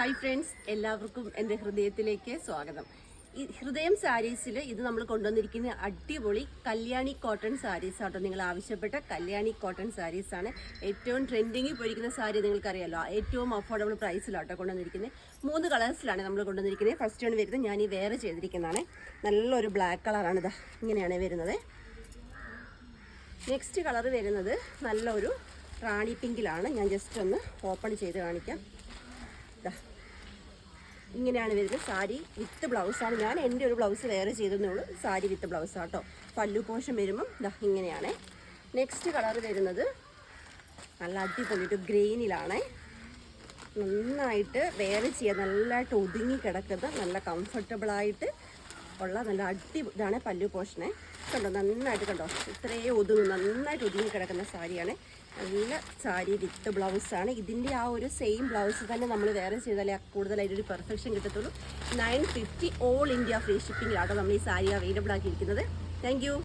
Hi friends, എല്ലാവർക്കും എൻ്റെ ഹൃദയത്തിലേക്ക് സ്വാഗതം. ഈ ഹൃദയം സാരീസിൽ ഇത് നമ്മൾ കൊണ്ടുവന്നിരിക്കുന്ന അടിപൊളി കല്യാണി കോട്ടൺ സാരീസ് ആട്ടോ. നിങ്ങൾ ആവശ്യപ്പെട്ട കല്യാണി കോട്ടൺ സാരീസാണ്. ഏറ്റവും ട്രെൻഡിങ്ങിൽ പോയിരിക്കുന്ന സാരി നിങ്ങൾക്കറിയാമല്ലോ, ഏറ്റവും അഫോർഡബിൾ പ്രൈസിലാട്ടോ കൊണ്ടുവന്നിരിക്കുന്നത്. 3 കളേഴ്സിലാണ് നമ്മൾ കൊണ്ടുവന്നിരിക്കുന്നത്. ഫസ്റ്റ് ആണ് വരുന്നത്, ഞാൻ ഈ വേറെ ചെയ്തിരിക്കുന്നതാണ്. നല്ലൊരു ബ്ലാക്ക് കളറാണ്, ഇതാ ഇങ്ങനെയാണ് വരുന്നത്. നെക്സ്റ്റ് കളർ വരുന്നത് നല്ലൊരു റാണി പിങ്കിലാണ്. ഞാൻ ജസ്റ്റ് ഒന്ന് ഓപ്പൺ ചെയ്ത് കാണിക്കാം. ഇങ്ങനെയാണ് വരുന്നത്. സാരി വിത്ത് ബ്ലൗസാണ്. ഞാൻ എൻ്റെ ഒരു ബ്ലൗസ് വേറെ ചെയ്തതേ ഉള്ളൂ. സാരി വിത്ത് ബ്ലൗസാട്ടോ. പല്ലു പോഷൻ വരുമ്പം ഇങ്ങനെയാണ്. നെക്സ്റ്റ് കളർ വരുന്നത് നല്ല അടിപൊളിയിട്ട് ഗ്രീനിലാണ്. നന്നായിട്ട് വേറെ ചെയ്യാൻ നല്ലതായിട്ട് ഒതുങ്ങി കിടക്കുന്ന നല്ല കംഫർട്ടബിളായിട്ട് ഉള്ള നല്ല ഇതാണ് പല്ലു പോഷനെ. കണ്ടോ, നന്നായിട്ട് കണ്ടോ, ഇത്രയും നന്നായിട്ട് ഒതുങ്ങി കിടക്കുന്ന സാരിയാണ്. നല്ല സാരി വിത്ത് ബ്ലൗസാണ്. ഇതിൻ്റെ ആ ഒരു സെയിം ബ്ലൗസ് തന്നെ നമ്മൾ വേറെ ചെയ്താലേ കൂടുതലായിട്ടൊരു പെർഫെക്ഷൻ കിട്ടത്തുള്ളൂ. 950 ഓൾ ഇന്ത്യ ഫ്രീ ഷിപ്പിങ്ങിലാട്ടോ നമ്മൾ ഈ സാരി അവൈലബിൾ ആക്കിയിരിക്കുന്നത്. Thank U.